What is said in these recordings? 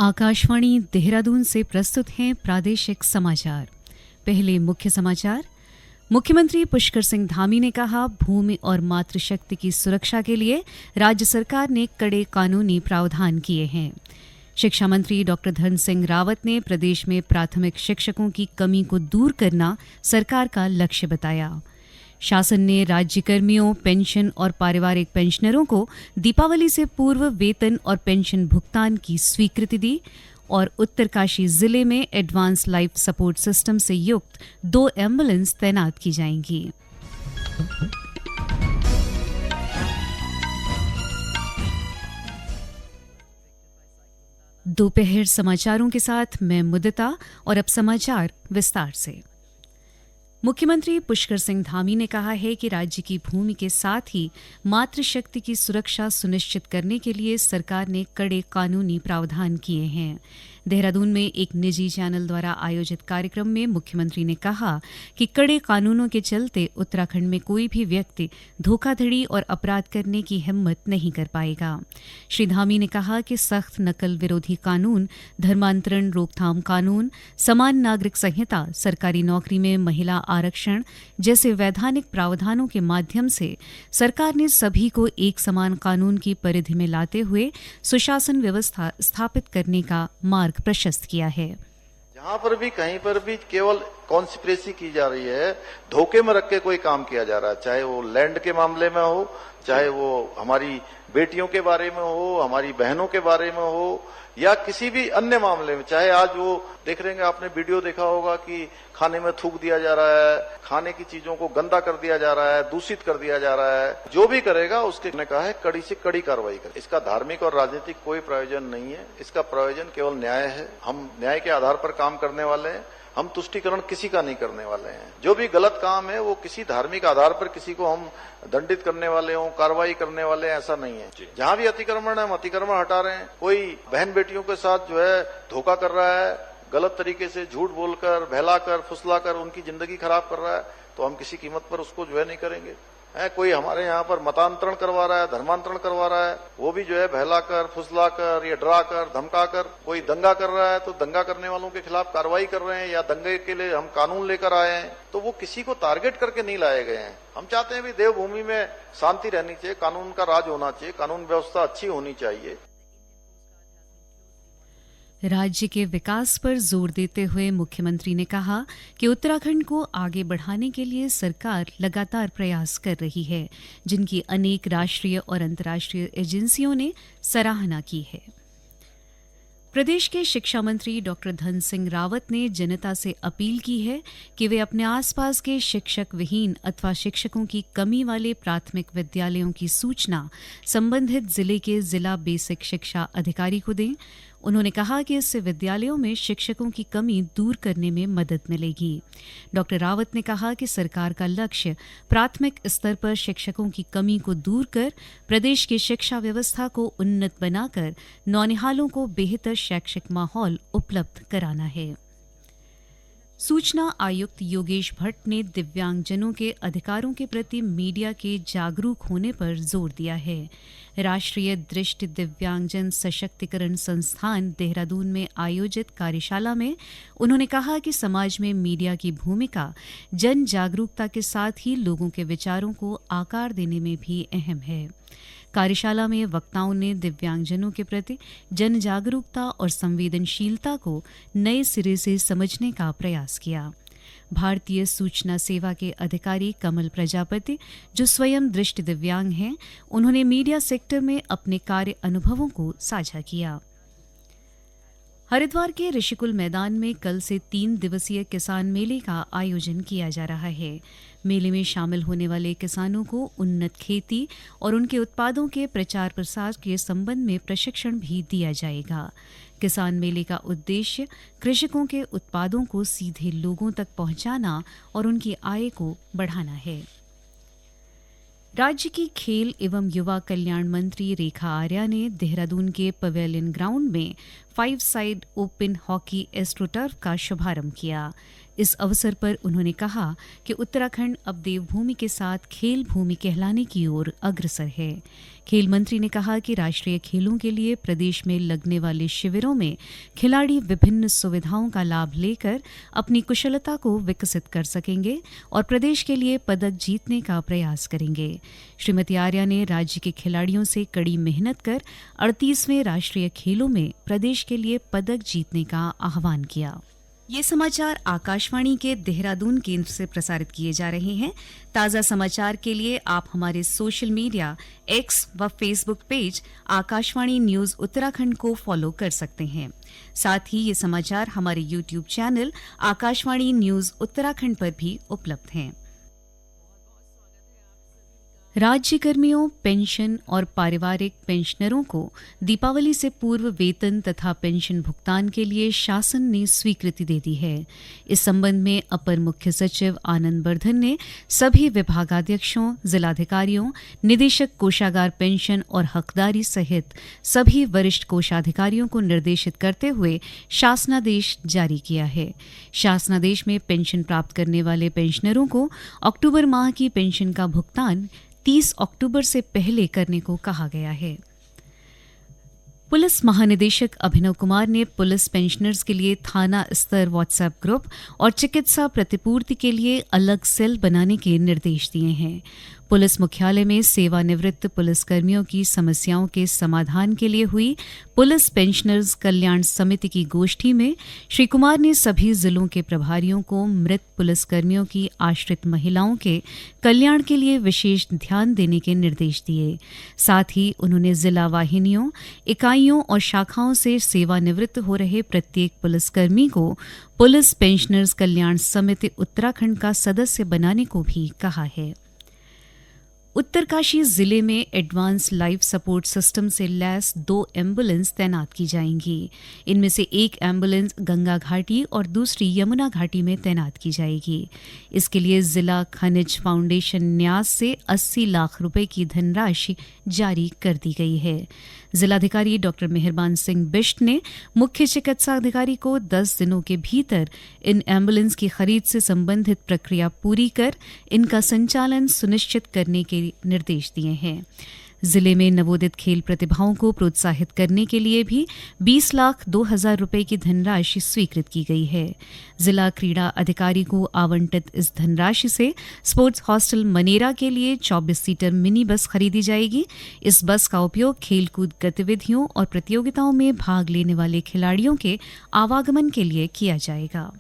आकाशवाणी देहरादून से प्रस्तुत हैं प्रादेशिक समाचार। पहले मुख्य समाचार। मुख्यमंत्री पुष्कर सिंह धामी ने कहा, भूमि और मातृशक्ति की सुरक्षा के लिए राज्य सरकार ने कड़े कानूनी प्रावधान किए हैं। शिक्षा मंत्री डॉक्टर धन सिंह रावत ने प्रदेश में प्राथमिक शिक्षकों की कमी को दूर करना सरकार का लक्ष्य बताया। शासन ने राज्य कर्मियों, पेंशन और पारिवारिक पेंशनरों को दीपावली से पूर्व वेतन और पेंशन भुगतान की स्वीकृति दी और उत्तरकाशी जिले में एडवांस लाइफ सपोर्ट सिस्टम से युक्त 2 एम्बुलेंस तैनात की जाएंगी। दोपहर समाचारों के साथ मैं मुदिता और अब समाचार विस्तार से। मुख्यमंत्री पुष्कर सिंह धामी ने कहा है कि राज्य की भूमि के साथ ही मातृशक्ति की सुरक्षा सुनिश्चित करने के लिए सरकार ने कड़े कानूनी प्रावधान किए हैं। देहरादून में एक निजी चैनल द्वारा आयोजित कार्यक्रम में मुख्यमंत्री ने कहा कि कड़े कानूनों के चलते उत्तराखंड में कोई भी व्यक्ति धोखाधड़ी और अपराध करने की हिम्मत नहीं कर पाएगा। श्री धामी ने कहा कि सख्त नकल विरोधी कानून, धर्मांतरण रोकथाम कानून, समान नागरिक संहिता, सरकारी नौकरी में महिला आरक्षण जैसे वैधानिक प्रावधानों के माध्यम से सरकार ने सभी को एक समान कानून की परिधि में लाते हुए सुशासन व्यवस्था स्थापित करने का मार्ग प्रशस्त किया है। जहां पर भी कहीं पर भी केवल कॉन्स्पिरेसी की जा रही है, धोखे में रख के कोई काम किया जा रहा है, चाहे वो लैंड के मामले में हो, चाहे वो हमारी बेटियों के बारे में हो, हमारी बहनों के बारे में हो, या किसी भी अन्य मामले में, चाहे आज वो देख रहे हैं, आपने वीडियो देखा होगा कि खाने में थूक दिया जा रहा है, खाने की चीजों को गंदा कर दिया जा रहा है, दूषित कर दिया जा रहा है। जो भी करेगा उसके ने कहा है कड़ी से कड़ी कार्रवाई करे। इसका धार्मिक और राजनीतिक कोई प्रयोजन नहीं है, इसका प्रयोजन केवल न्याय है। हम न्याय के आधार पर काम करने वाले हैं, हम तुष्टीकरण किसी का नहीं करने वाले हैं। जो भी गलत काम है वो किसी धार्मिक आधार पर किसी को हम दंडित करने वाले हों, कार्रवाई करने वाले हैं, ऐसा नहीं है। जहां भी अतिक्रमण है हम अतिक्रमण हटा रहे हैं। कोई बहन बेटियों के साथ जो है धोखा कर रहा है, गलत तरीके से झूठ बोलकर, बहलाकर, फुसलाकर उनकी जिंदगी खराब कर रहा है, तो हम किसी कीमत पर उसको जो है नहीं करेंगे। कोई हमारे यहाँ पर मतांतरण करवा रहा है, धर्मांतरण करवा रहा है, वो भी जो है बहलाकर, फुसलाकर, या डराकर, धमकाकर, कोई दंगा कर रहा है तो दंगा करने वालों के खिलाफ कार्रवाई कर रहे हैं, या दंगे के लिए हम कानून लेकर आए हैं, तो वो किसी को टारगेट करके नहीं लाए गए हैं। हम चाहते हैं भी देवभूमि में शांति रहनी चाहिए, कानून का राज होना चाहिए, कानून व्यवस्था अच्छी होनी चाहिए। राज्य के विकास पर जोर देते हुए मुख्यमंत्री ने कहा कि उत्तराखंड को आगे बढ़ाने के लिए सरकार लगातार प्रयास कर रही है, जिनकी अनेक राष्ट्रीय और अंतर्राष्ट्रीय एजेंसियों ने सराहना की है। प्रदेश के शिक्षा मंत्री डॉक्टर धन सिंह रावत ने जनता से अपील की है कि वे अपने आसपास के शिक्षक विहीन अथवा शिक्षकों की कमी वाले प्राथमिक विद्यालयों की सूचना संबंधित जिले के जिला बेसिक शिक्षा अधिकारी को दें। उन्होंने कहा कि इससे विद्यालयों में शिक्षकों की कमी दूर करने में मदद मिलेगी। डॉक्टर रावत ने कहा कि सरकार का लक्ष्य प्राथमिक स्तर पर शिक्षकों की कमी को दूर कर प्रदेश की शिक्षा व्यवस्था को उन्नत बनाकर नौनिहालों को बेहतर शैक्षिक माहौल उपलब्ध कराना है। सूचना आयुक्त योगेश भट्ट ने दिव्यांगजनों के अधिकारों के प्रति मीडिया के जागरूक होने पर जोर दिया है। राष्ट्रीय दृष्टि दिव्यांगजन सशक्तिकरण संस्थान देहरादून में आयोजित कार्यशाला में उन्होंने कहा कि समाज में मीडिया की भूमिका जन जागरूकता के साथ ही लोगों के विचारों को आकार देने में भी अहम है। कार्यशाला में वक्ताओं ने दिव्यांगजनों के प्रति जन जागरूकता और संवेदनशीलता को नए सिरे से समझने का प्रयास किया। भारतीय सूचना सेवा के अधिकारी कमल प्रजापति, जो स्वयं दृष्टि दिव्यांग हैं, उन्होंने मीडिया सेक्टर में अपने कार्य अनुभवों को साझा किया। हरिद्वार के ऋषिकुल मैदान में कल से 3 दिवसीय किसान मेले का आयोजन किया जा रहा है। मेले में शामिल होने वाले किसानों को उन्नत खेती और उनके उत्पादों के प्रचार प्रसार के संबंध में प्रशिक्षण भी दिया जाएगा। किसान मेले का उद्देश्य कृषकों के उत्पादों को सीधे लोगों तक पहुंचाना और उनकी आय को बढ़ाना है। राज्य की खेल एवं युवा कल्याण मंत्री रेखा आर्या ने देहरादून के पवेलियन ग्राउंड में 5 साइड ओपन हॉकी एस्ट्रोटर्फ का शुभारंभ किया। इस अवसर पर उन्होंने कहा कि उत्तराखंड अब देवभूमि के साथ खेल भूमि कहलाने की ओर अग्रसर है। खेल मंत्री ने कहा कि राष्ट्रीय खेलों के लिए प्रदेश में लगने वाले शिविरों में खिलाड़ी विभिन्न सुविधाओं का लाभ लेकर अपनी कुशलता को विकसित कर सकेंगे और प्रदेश के लिए पदक जीतने का प्रयास करेंगे। श्रीमती आर्या ने राज्य के खिलाड़ियों से कड़ी मेहनत कर 38वें राष्ट्रीय खेलों में प्रदेश के लिए पदक जीतने का आह्वान किया। ये समाचार आकाशवाणी के देहरादून केंद्र से प्रसारित किए जा रहे हैं। ताज़ा समाचार के लिए आप हमारे सोशल मीडिया एक्स व Facebook page Akashvani news Uttarakhand को फॉलो कर सकते हैं। साथ ही ये समाचार हमारे YouTube channel Akashvani news Uttarakhand पर भी उपलब्ध हैं। राज्य कर्मियों, पेंशन और पारिवारिक पेंशनरों को दीपावली से पूर्व वेतन तथा पेंशन भुगतान के लिए शासन ने स्वीकृति दे दी है। इस संबंध में अपर मुख्य सचिव आनंद वर्धन ने सभी विभागाध्यक्षों, जिलाधिकारियों, निदेशक कोषागार पेंशन और हकदारी सहित सभी वरिष्ठ कोषाधिकारियों को निर्देशित करते हुए शासनादेश जारी किया है। शासनादेश में पेंशन प्राप्त करने वाले पेंशनरों को अक्टूबर माह की पेंशन का भुगतान 30 अक्टूबर से पहले करने को कहा गया है। पुलिस महानिदेशक अभिनव कुमार ने पुलिस पेंशनर्स के लिए थाना स्तर व्हाट्सएप ग्रुप और चिकित्सा प्रतिपूर्ति के लिए अलग सेल बनाने के निर्देश दिए हैं। पुलिस मुख्यालय में सेवानिवृत्त पुलिसकर्मियों की समस्याओं के समाधान के लिए हुई पुलिस पेंशनर्स कल्याण समिति की गोष्ठी में श्री कुमार ने सभी जिलों के प्रभारियों को मृत पुलिसकर्मियों की आश्रित महिलाओं के कल्याण के लिए विशेष ध्यान देने के निर्देश दिए। साथ ही उन्होंने जिला वाहिनियों, इकाइयों और शाखाओं से सेवानिवृत्त हो रहे प्रत्येक पुलिसकर्मी को पुलिस पेंशनर्स कल्याण समिति उत्तराखंड का सदस्य बनाने को भी कहा है। उत्तरकाशी जिले में एडवांस लाइफ सपोर्ट सिस्टम से लैस 2 एम्बुलेंस तैनात की जाएंगी। इनमें से एक एम्बुलेंस गंगा घाटी और दूसरी यमुना घाटी में तैनात की जाएगी। इसके लिए जिला खनिज फाउंडेशन न्यास से 80 लाख रुपए की धनराशि जारी कर दी गई है। जिलाधिकारी डॉ मेहरबान सिंह बिष्ट ने मुख्य चिकित्सा अधिकारी को 10 दिनों के भीतर इन एम्बुलेंस की खरीद से संबंधित प्रक्रिया पूरी कर इनका संचालन सुनिश्चित करने के निर्देश दिए हैं। जिले में नवोदित खेल प्रतिभाओं को प्रोत्साहित करने के लिए भी 20,02,000 रुपए की धनराशि स्वीकृत की गई है। जिला क्रीड़ा अधिकारी को आवंटित इस धनराशि से स्पोर्ट्स हॉस्टल मनेरा के लिए 24 सीटर मिनी बस खरीदी जाएगी। इस बस का उपयोग खेलकूद गतिविधियों और प्रतियोगिताओं में भाग लेने वाले खिलाड़ियों के आवागमन के लिए किया जाएगा।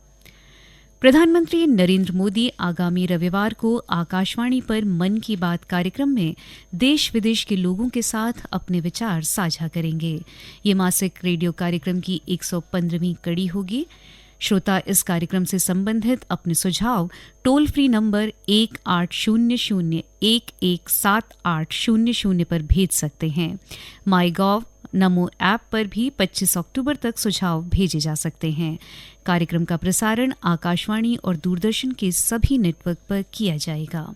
प्रधानमंत्री नरेंद्र मोदी आगामी रविवार को आकाशवाणी पर मन की बात कार्यक्रम में देश विदेश के लोगों के साथ अपने विचार साझा करेंगे। ये मासिक रेडियो कार्यक्रम की 115वीं कड़ी होगी। श्रोता इस कार्यक्रम से संबंधित अपने सुझाव टोल फ्री नंबर 1800-117800 पर भेज सकते हैं। माईगॉव, नमो ऐप पर भी 25 अक्टूबर तक सुझाव भेजे जा सकते हैं। कार्यक्रम का प्रसारण आकाशवाणी और दूरदर्शन के सभी नेटवर्क पर किया जाएगा।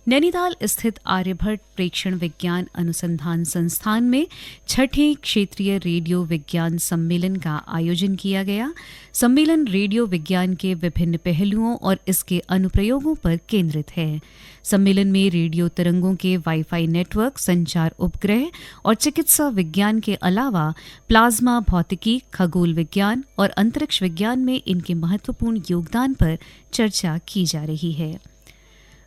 नैनीताल स्थित आर्यभट्ट प्रेक्षण विज्ञान अनुसंधान संस्थान में 6ठे क्षेत्रीय रेडियो विज्ञान सम्मेलन का आयोजन किया गया। सम्मेलन रेडियो विज्ञान के विभिन्न पहलुओं और इसके अनुप्रयोगों पर केंद्रित है। सम्मेलन में रेडियो तरंगों के वाईफाई नेटवर्क, संचार उपग्रह और चिकित्सा विज्ञान के अलावा प्लाज्मा भौतिकी, खगोल विज्ञान और अंतरिक्ष विज्ञान में इनके महत्वपूर्ण योगदान पर चर्चा की जा रही है।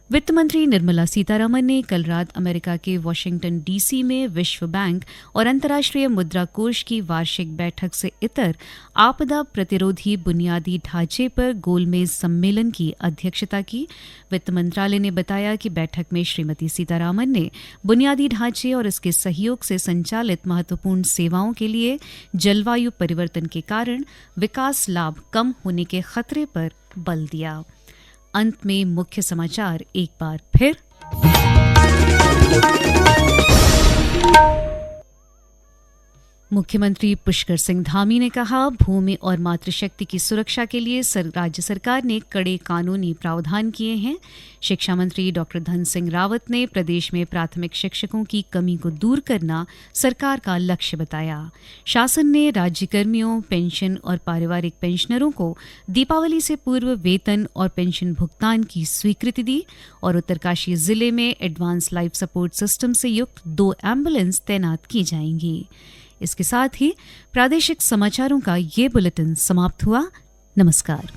वित्त मंत्री निर्मला सीतारमण ने कल रात अमेरिका के वाशिंगटन डीसी में विश्व बैंक और अंतर्राष्ट्रीय मुद्रा कोष की वार्षिक बैठक से इतर आपदा प्रतिरोधी बुनियादी ढांचे पर गोलमेज सम्मेलन की अध्यक्षता की। वित्त मंत्रालय ने बताया कि बैठक में श्रीमती सीतारमण ने बुनियादी ढांचे और इसके सहयोग से संचालित महत्वपूर्ण सेवाओं के लिए जलवायु परिवर्तन के कारण विकास लाभ कम होने के खतरे पर बल दिया। अंत में मुख्य समाचार एक बार फिर। मुख्यमंत्री पुष्कर सिंह धामी ने कहा, भूमि और मातृशक्ति की सुरक्षा के लिए राज्य सरकार ने कड़े कानूनी प्रावधान किए हैं। शिक्षा मंत्री डॉक्टर धन सिंह रावत ने प्रदेश में प्राथमिक शिक्षकों की कमी को दूर करना सरकार का लक्ष्य बताया। शासन ने राज्यकर्मियों, पेंशन और पारिवारिक पेंशनरों को दीपावली से पूर्व वेतन और पेंशन भुगतान की स्वीकृति दी और उत्तरकाशी जिले में एडवांस लाइफ सपोर्ट सिस्टम से युक्त 2 एम्बुलेंस तैनात की जाएंगी। इसके साथ ही प्रादेशिक समाचारों का ये बुलेटिन समाप्त हुआ। नमस्कार।